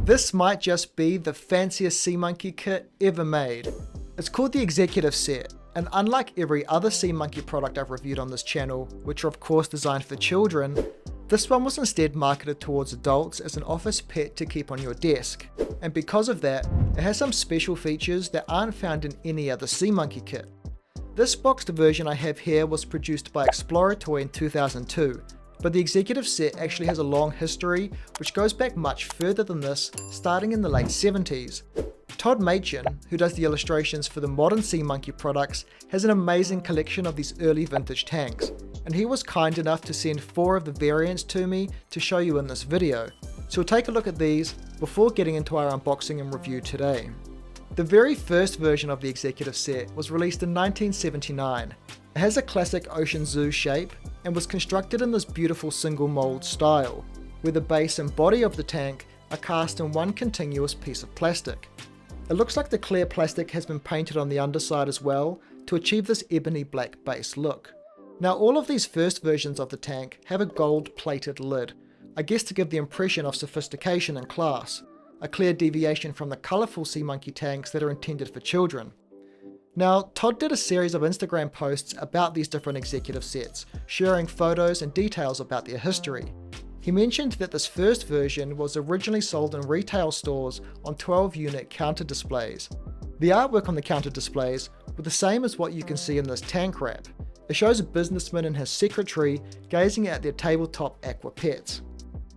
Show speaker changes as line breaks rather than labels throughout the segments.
This might just be the fanciest sea monkey kit ever made. It's called the Executive Set, and unlike every other sea monkey product I've reviewed on this channel, which are of course designed for children, this one was instead marketed towards adults as an office pet to keep on your desk. And because of that, it has some special features that aren't found in any other sea monkey kit. This boxed version I have here was produced by Asparuhgus in 2002, but the Executive Set actually has a long history which goes back much further than this, starting in the late 70s. Todd Machin, who does the illustrations for the modern sea monkey products, has an amazing collection of these early vintage tanks, and he was kind enough to send 4 of the variants to me to show you in this video. So we'll take a look at these before getting into our unboxing and review today. The very first version of the Executive Set was released in 1979. It has a classic ocean zoo shape and was constructed in this beautiful single mold style, where the base and body of the tank are cast in one continuous piece of plastic. It looks like the clear plastic has been painted on the underside as well to achieve this ebony black base look. Now all of these first versions of the tank have a gold plated lid, I guess to give the impression of sophistication and class, a clear deviation from the colourful sea monkey tanks that are intended for children. Now, Todd did a series of Instagram posts about these different Executive Sets, sharing photos and details about their history. He mentioned that this first version was originally sold in retail stores on 12-unit counter displays. The artwork on the counter displays were the same as what you can see in this tank wrap. It shows a businessman and his secretary gazing at their tabletop aqua pets.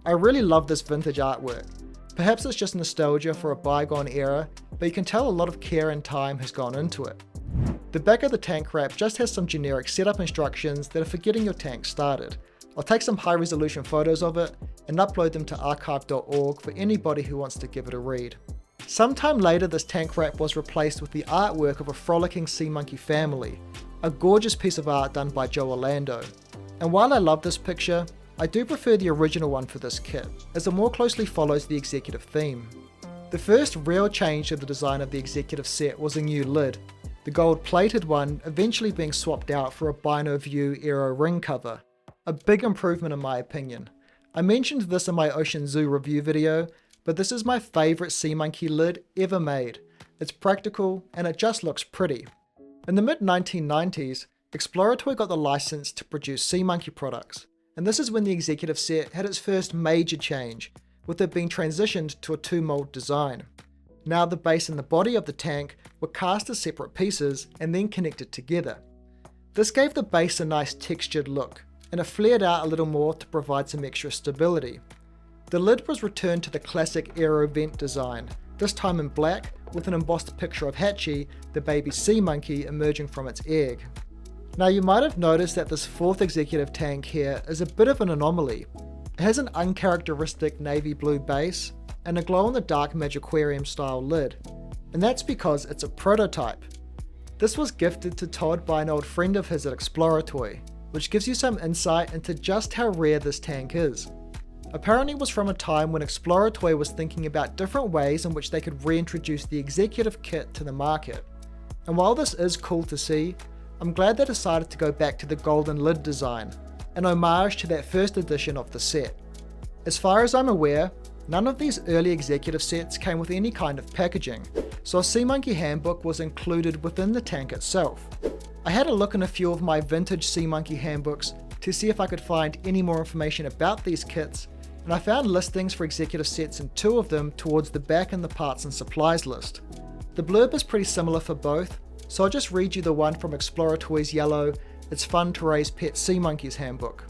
I really love this vintage artwork. Perhaps it's just nostalgia for a bygone era, but you can tell a lot of care and time has gone into it. The back of the tank wrap just has some generic setup instructions that are for getting your tank started. I'll take some high resolution photos of it and upload them to archive.org for anybody who wants to give it a read. Sometime later, this tank wrap was replaced with the artwork of a frolicking sea monkey family, a gorgeous piece of art done by Joe Orlando. And while I love this picture, I do prefer the original one for this kit, as it more closely follows the executive theme. The first real change to the design of the Executive Set was a new lid, the gold plated one eventually being swapped out for a Bino View Aero ring cover. A big improvement in my opinion. I mentioned this in my Ocean Zoo review video, but this is my favourite sea monkey lid ever made. It's practical and it just looks pretty. In the mid-1990s, Asparuhgus got the license to produce sea monkey products, and this is when the Executive Set had its first major change, with it being transitioned to a 2-mold design. Now the base and the body of the tank were cast as separate pieces and then connected together. This gave the base a nice textured look, and it flared out a little more to provide some extra stability. The lid was returned to the classic aero vent design, this time in black with an embossed picture of Hatchie, the baby sea monkey emerging from its egg. Now you might have noticed that this fourth executive tank here is a bit of an anomaly. It has an uncharacteristic navy blue base and a glow-in-the-dark Magiquarium style lid, and that's because it's a prototype. This was gifted to Todd by an old friend of his at Asparuhgus, which gives you some insight into just how rare this tank is. Apparently it was from a time when Asparuhgus was thinking about different ways in which they could reintroduce the executive kit to the market. And while this is cool to see, I'm glad they decided to go back to the golden lid design, an homage to that first edition of the set. As far as I'm aware, none of these early executive sets came with any kind of packaging, so a Sea Monkey handbook was included within the tank itself. I had a look in a few of my vintage Sea Monkey handbooks to see if I could find any more information about these kits, and I found listings for executive sets in 2 of them towards the back in the parts and supplies list. The blurb is pretty similar for both, so I'll just read you the one from Asparuhgus yellow, It's Fun to Raise Pet Sea Monkeys handbook.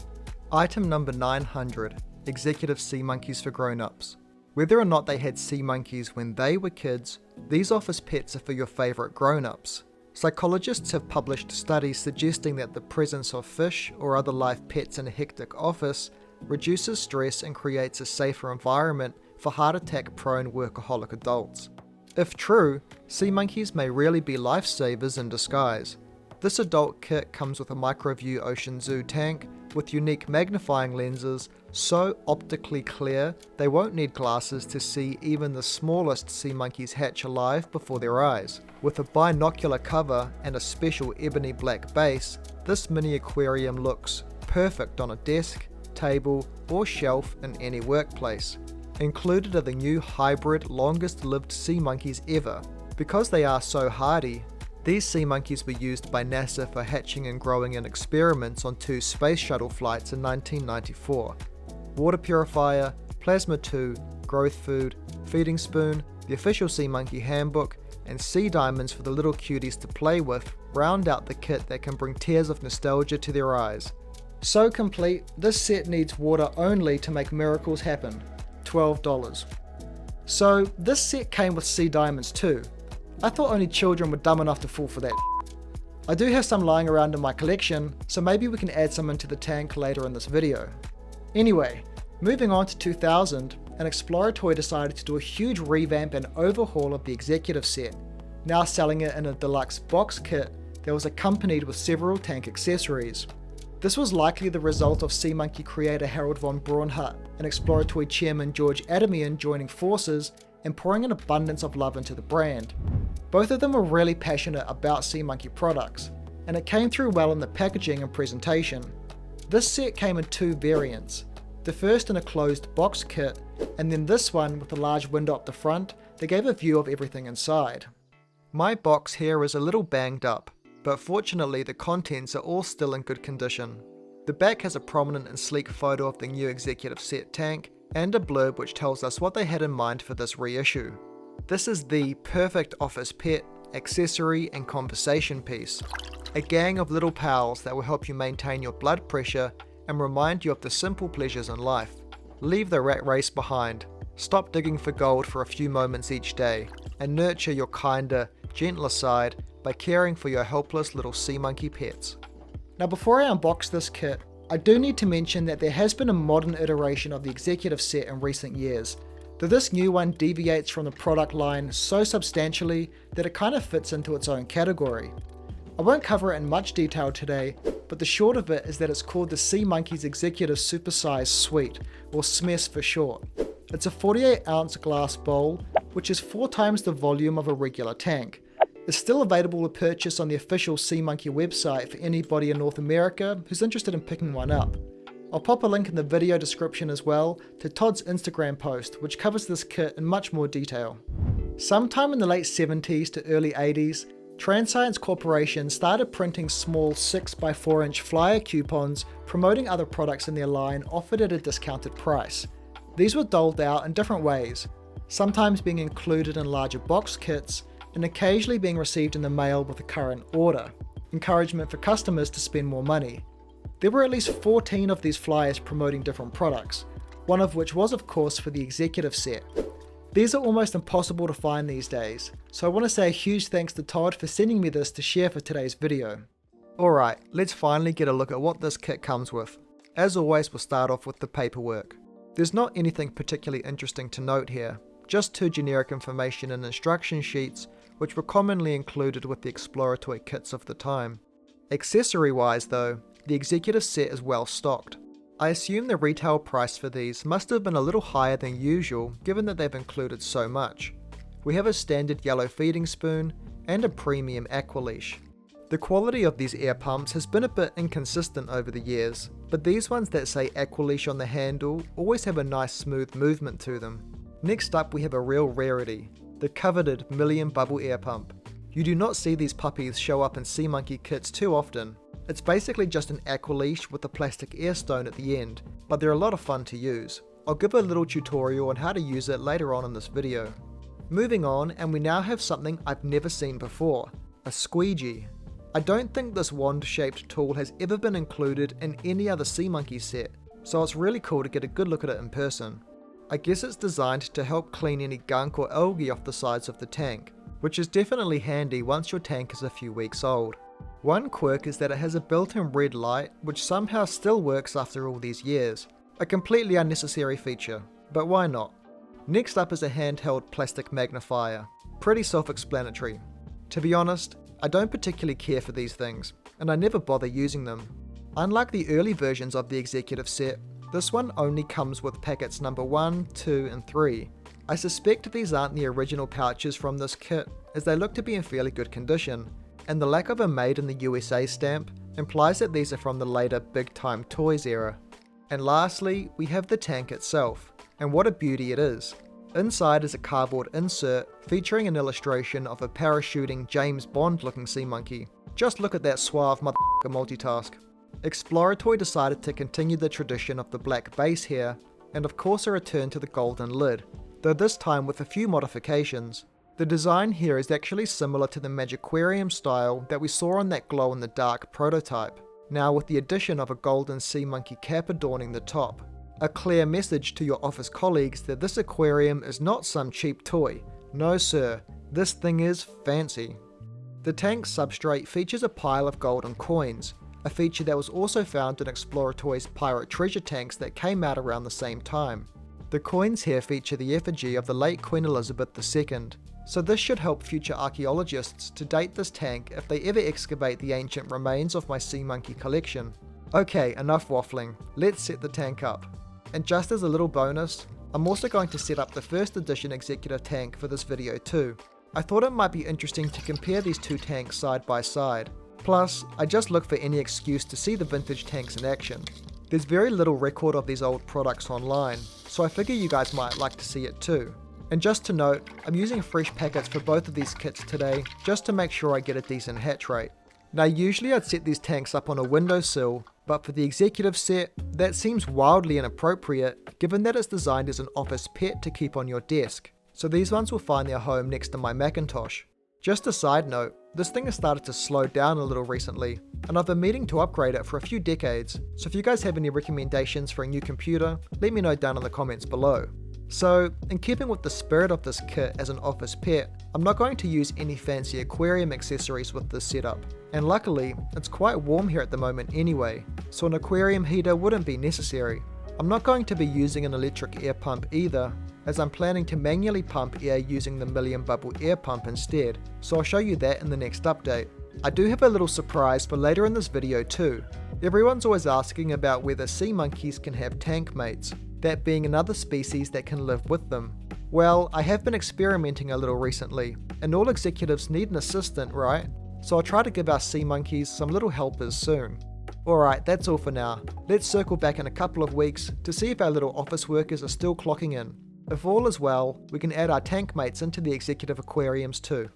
Item number 900, Executive Sea Monkeys for Grown-Ups. Whether or not they had sea monkeys when they were kids, these office pets are for your favourite grown-ups. Psychologists have published studies suggesting that the presence of fish or other live pets in a hectic office reduces stress and creates a safer environment for heart attack-prone workaholic adults. If true, sea monkeys may really be lifesavers in disguise. This adult kit comes with a MicroView Ocean Zoo tank with unique magnifying lenses so optically clear they won't need glasses to see even the smallest sea monkeys hatch alive before their eyes. With a binocular cover and a special ebony black base, this mini aquarium looks perfect on a desk, table or shelf in any workplace. Included are the new hybrid longest lived sea monkeys ever. Because they are so hardy, these sea monkeys were used by NASA for hatching and growing in experiments on 2 space shuttle flights in 1994. Water purifier, plasma 2, growth food, feeding spoon, the official sea monkey handbook, and sea diamonds for the little cuties to play with round out the kit that can bring tears of nostalgia to their eyes. So complete, this set needs water only to make miracles happen. $12. So this set came with sea diamonds too. I thought only children were dumb enough to fall for that. I do have some lying around in my collection, so maybe we can add some into the tank later in this video. Anyway, moving on to 2000, an Explorer Toy decided to do a huge revamp and overhaul of the executive set, now selling it in a deluxe box kit that was accompanied with several tank accessories. This was likely the result of Sea Monkey creator Harold von Braunhut and Explorer Toy chairman George Adamian joining forces and pouring an abundance of love into the brand. Both of them were really passionate about Sea Monkey products, and it came through well in the packaging and presentation. This set came in 2 variants, the first in a closed box kit, and then this one with a large window up the front that gave a view of everything inside. My box here is a little banged up, but fortunately the contents are all still in good condition. The back has a prominent and sleek photo of the new executive set tank, and a blurb which tells us what they had in mind for this reissue. This is the perfect office pet, accessory and conversation piece. A gang of little pals that will help you maintain your blood pressure and remind you of the simple pleasures in life. Leave the rat race behind, stop digging for gold for a few moments each day, and nurture your kinder, gentler side by caring for your helpless little sea monkey pets. Now before I unbox this kit, I do need to mention that there has been a modern iteration of the executive set in recent years, though this new one deviates from the product line so substantially that it kind of fits into its own category. I won't cover it in much detail today, but the short of it is that it's called the Sea Monkeys Executive Supersize Suite, or SMES for short. It's a 48-ounce glass bowl, which is 4 times the volume of a regular tank. It's still available to purchase on the official Sea Monkey website for anybody in North America who's interested in picking one up. I'll pop a link in the video description as well to Todd's Instagram post, which covers this kit in much more detail. Sometime in the late 70s to early 80s, Transscience Corporation started printing small 6x4 inch flyer coupons promoting other products in their line offered at a discounted price. These were doled out in different ways, sometimes being included in larger box kits and occasionally being received in the mail with a current order, encouragement for customers to spend more money. There were at least 14 of these flyers promoting different products, one of which was of course for the executive set. These are almost impossible to find these days, so I want to say a huge thanks to Todd for sending me this to share for today's video. Alright, let's finally get a look at what this kit comes with. As always, we'll start off with the paperwork. There's not anything particularly interesting to note here, just 2 generic information and instruction sheets which were commonly included with the Explorer Toy kits of the time. Accessory wise though, the executive set is well stocked. I assume the retail price for these must have been a little higher than usual given that they've included so much. We have a standard yellow feeding spoon and a premium aqua leash. The quality of these air pumps has been a bit inconsistent over the years, but these ones that say aqua leash on the handle always have a nice smooth movement to them. Next up we have a real rarity, the coveted million bubble air pump. You do not see these puppies show up in Sea Monkey kits too often. It's basically just an aqua leash with a plastic air stone at the end, but they're a lot of fun to use. I'll give a little tutorial on how to use it later on in this video. Moving on, and we now have something I've never seen before, a squeegee. I don't think this wand-shaped tool has ever been included in any other Sea Monkey set, so it's really cool to get a good look at it in person. I guess it's designed to help clean any gunk or algae off the sides of the tank, which is definitely handy once your tank is a few weeks old. One quirk is that it has a built-in red light which somehow still works after all these years. A completely unnecessary feature, but why not? Next up is a handheld plastic magnifier. Pretty self-explanatory. To be honest, I don't particularly care for these things, and I never bother using them. Unlike the early versions of the executive set, this one only comes with packets number 1, 2 and 3. I suspect these aren't the original pouches from this kit, as they look to be in fairly good condition, and the lack of a made in the USA stamp implies that these are from the later Big Time Toys era. And lastly, we have the tank itself. and what a beauty it is. Inside is a cardboard insert featuring an illustration of a parachuting James Bond looking sea monkey. Just look at that suave motherfucker multitask. Exploratoy decided to continue the tradition of the black base here, and of course a return to the golden lid, though this time with a few modifications. The design here is actually similar to the Magiquarium style that we saw on that glow-in-the-dark prototype, now with the addition of a golden sea monkey cap adorning the top. A clear message to your office colleagues that this aquarium is not some cheap toy. No sir, this thing is fancy. The tank's substrate features a pile of golden coins, a feature that was also found in Exploratoy's pirate treasure tanks that came out around the same time. The coins here feature the effigy of the late Queen Elizabeth II, so this should help future archaeologists to date this tank if they ever excavate the ancient remains of my sea monkey collection. Okay, enough waffling, let's set the tank up. And just as a little bonus, I'm also going to set up the first edition executive tank for this video too. I thought it might be interesting to compare these two tanks side by side. Plus, I just look for any excuse to see the vintage tanks in action. There's very little record of these old products online, so I figure you guys might like to see it too. And just to note, I'm using fresh packets for both of these kits today, just to make sure I get a decent hatch rate. Now usually I'd set these tanks up on a windowsill, but for the executive set, that seems wildly inappropriate given that it's designed as an office pet to keep on your desk, so these ones will find their home next to my Macintosh. Just a side note, this thing has started to slow down a little recently, and I've been meaning to upgrade it for a few decades, so if you guys have any recommendations for a new computer, let me know down in the comments below. So, in keeping with the spirit of this kit as an office pet, I'm not going to use any fancy aquarium accessories with this setup, and luckily, it's quite warm here at the moment anyway, so an aquarium heater wouldn't be necessary. I'm not going to be using an electric air pump either, as I'm planning to manually pump air using the million bubble air pump instead, so I'll show you that in the next update. I do have a little surprise for later in this video too. Everyone's always asking about whether sea monkeys can have tank mates, that being another species that can live with them. Well, I have been experimenting a little recently, and all executives need an assistant, right? So I'll try to give our sea monkeys some little helpers soon. Alright, that's all for now. Let's circle back in a couple of weeks to see if our little office workers are still clocking in. If all is well, we can add our tank mates into the executive aquariums too.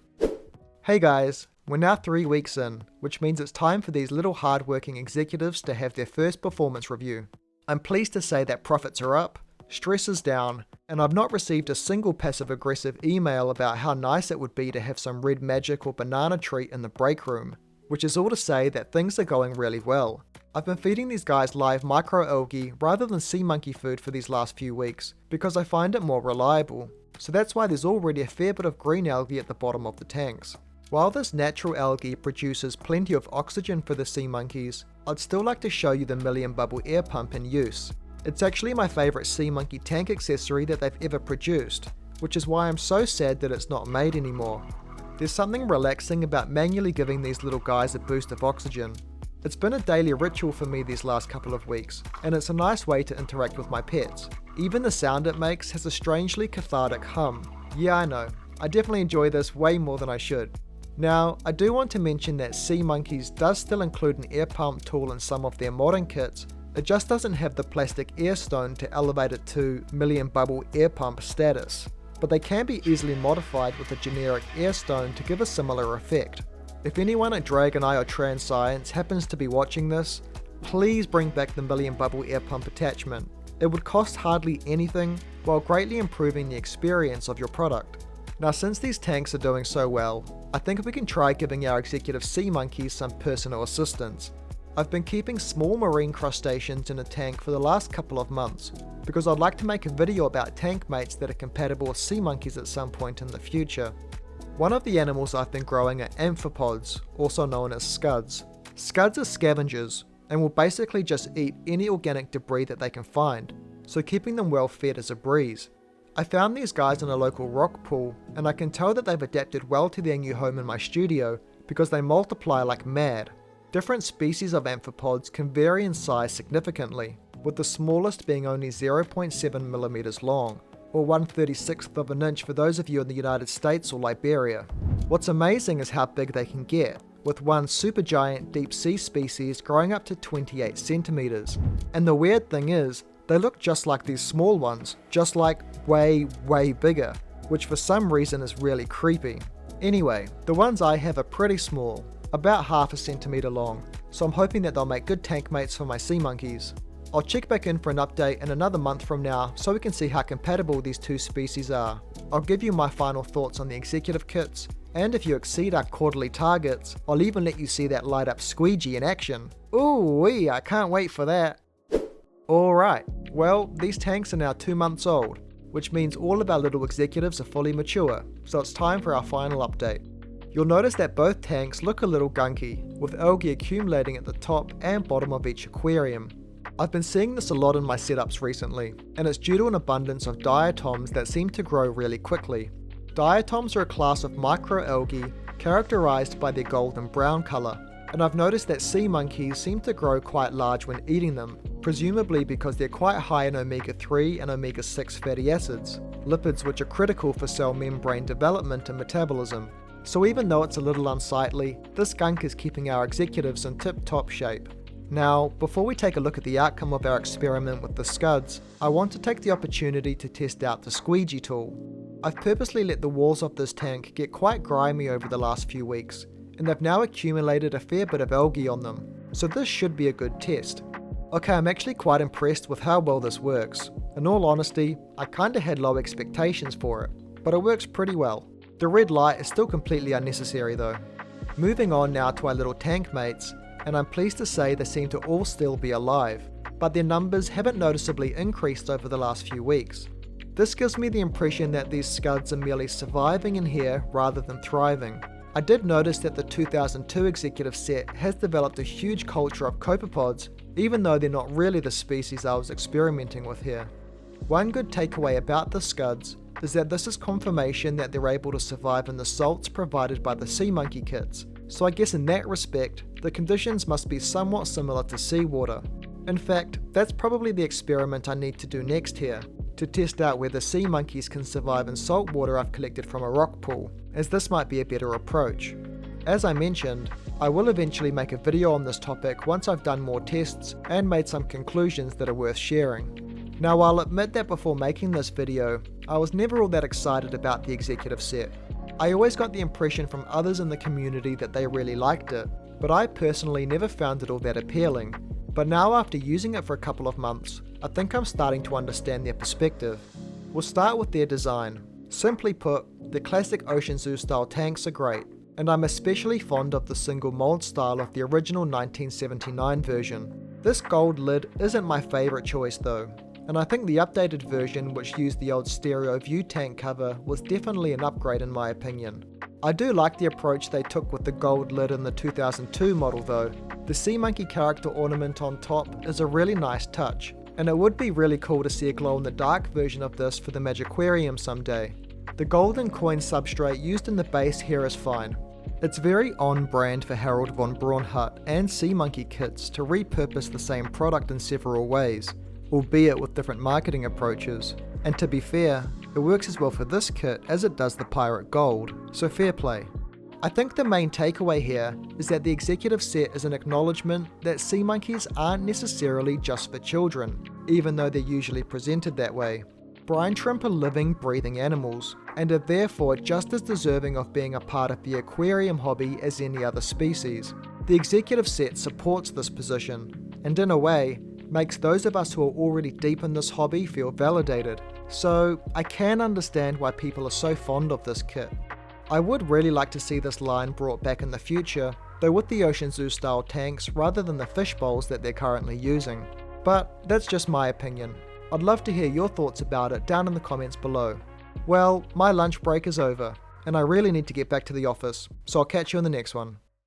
Hey guys, we're now 3 weeks in, which means it's time for these little hard-working executives to have their first performance review. I'm pleased to say that profits are up, stress is down, and I've not received a single passive-aggressive email about how nice it would be to have some red magic or banana treat in the break room, which is all to say that things are going really well. I've been feeding these guys live microalgae rather than sea monkey food for these last few weeks, because I find it more reliable, so that's why there's already a fair bit of green algae at the bottom of the tanks. While this natural algae produces plenty of oxygen for the sea monkeys, I'd still like to show you the million bubble air pump in use. It's actually my favourite sea monkey tank accessory that they've ever produced, which is why I'm so sad that it's not made anymore. There's something relaxing about manually giving these little guys a boost of oxygen. It's been a daily ritual for me these last couple of weeks, and it's a nice way to interact with my pets. Even the sound it makes has a strangely cathartic hum. Yeah, I know, I definitely enjoy this way more than I should. Now, I do want to mention that Sea Monkeys does still include an air pump tool in some of their modern kits. It just doesn't have the plastic air stone to elevate it to million bubble air pump status, but they can be easily modified with a generic air stone to give a similar effect. If anyone at Dragoneye or Transcience happens to be watching this, please bring back the million bubble air pump attachment. It would cost hardly anything while greatly improving the experience of your product. Now, since these tanks are doing so well, I think we can try giving our executive sea monkeys some personal assistance. I've been keeping small marine crustaceans in a tank for the last couple of months, because I'd like to make a video about tank mates that are compatible with sea monkeys at some point in the future. One of the animals I've been growing are amphipods, also known as scuds. Scuds are scavengers, and will basically just eat any organic debris that they can find, so keeping them well fed is a breeze. I found these guys in a local rock pool, and I can tell that they've adapted well to their new home in my studio because they multiply like mad. Different species of amphipods can vary in size significantly, with the smallest being only 0.7mm long, or 1/36th of an inch for those of you in the United States or Liberia. What's amazing is how big they can get, with one supergiant deep sea species growing up to 28 centimeters. And the weird thing is, They look just like these small ones, just like way bigger, which for some reason is really creepy. Anyway, the ones I have are pretty small, about half a centimeter long, so I'm hoping that they'll make good tank mates for my sea monkeys. I'll check back in for an update in another month from now so we can see how compatible these two species are. I'll give you my final thoughts on the executive kits, and if you exceed our quarterly targets, I'll even let you see that light up squeegee in action. Ooh wee, I can't wait for that. Alright, well these tanks are now 2 months old, which means all of our little executives are fully mature, so it's time for our final update. You'll notice that both tanks look a little gunky, with algae accumulating at the top and bottom of each aquarium. I've been seeing this a lot in my setups recently, and it's due to an abundance of diatoms that seem to grow really quickly. Diatoms are a class of microalgae characterized by their golden brown color, and I've noticed that sea monkeys seem to grow quite large when eating them, presumably because they're quite high in omega-3 and omega-6 fatty acids, lipids which are critical for cell membrane development and metabolism. So even though it's a little unsightly, this gunk is keeping our executives in tip-top shape. Now, before we take a look at the outcome of our experiment with the scuds, I want to take the opportunity to test out the squeegee tool. I've purposely let the walls of this tank get quite grimy over the last few weeks, and they've now accumulated a fair bit of algae on them, so this should be a good test. Okay, I'm actually quite impressed with how well this works. In all honesty, I kinda had low expectations for it, but it works pretty well. The red light is still completely unnecessary though. Moving on now to our little tank mates, and I'm pleased to say they seem to all still be alive, but their numbers haven't noticeably increased over the last few weeks. This gives me the impression that these scuds are merely surviving in here rather than thriving. I did notice that the 2002 executive set has developed a huge culture of copepods, even though they're not really the species I was experimenting with here. One good takeaway about the scuds is that this is confirmation that they're able to survive in the salts provided by the sea monkey kits, so I guess in that respect, the conditions must be somewhat similar to seawater. In fact, that's probably the experiment I need to do next here, to test out whether sea monkeys can survive in salt water I've collected from a rock pool, as this might be a better approach. As I mentioned, I will eventually make a video on this topic once I've done more tests and made some conclusions that are worth sharing. Now I'll admit that before making this video, I was never all that excited about the executive set. I always got the impression from others in the community that they really liked it, but I personally never found it all that appealing. But now after using it for a couple of months, I think I'm starting to understand their perspective. We'll start with their design. Simply put, the classic Ocean Zoo style tanks are great, and I'm especially fond of the single mold style of the original 1979 version. This gold lid isn't my favourite choice though, and I think the updated version which used the old stereo view tank cover was definitely an upgrade in my opinion. I do like the approach they took with the gold lid in the 2002 model though. The sea monkey character ornament on top is a really nice touch, and it would be really cool to see a glow in the dark version of this for the Magiquarium someday. The golden coin substrate used in the base here is fine. It's very on brand for Harold von Braunhut and Sea Monkey kits to repurpose the same product in several ways, albeit with different marketing approaches. And to be fair, it works as well for this kit as it does the Pirate Gold, so fair play. I think the main takeaway here is that the executive set is an acknowledgement that sea monkeys aren't necessarily just for children, even though they're usually presented that way. Brine shrimp are living, breathing animals, and are therefore just as deserving of being a part of the aquarium hobby as any other species. The executive set supports this position, and in a way, makes those of us who are already deep in this hobby feel validated. So I can understand why people are so fond of this kit. I would really like to see this line brought back in the future, though with the Ocean Zoo style tanks rather than the fish bowls that they're currently using. But that's just my opinion. I'd love to hear your thoughts about it down in the comments below. Well, my lunch break is over, and I really need to get back to the office, so I'll catch you in the next one.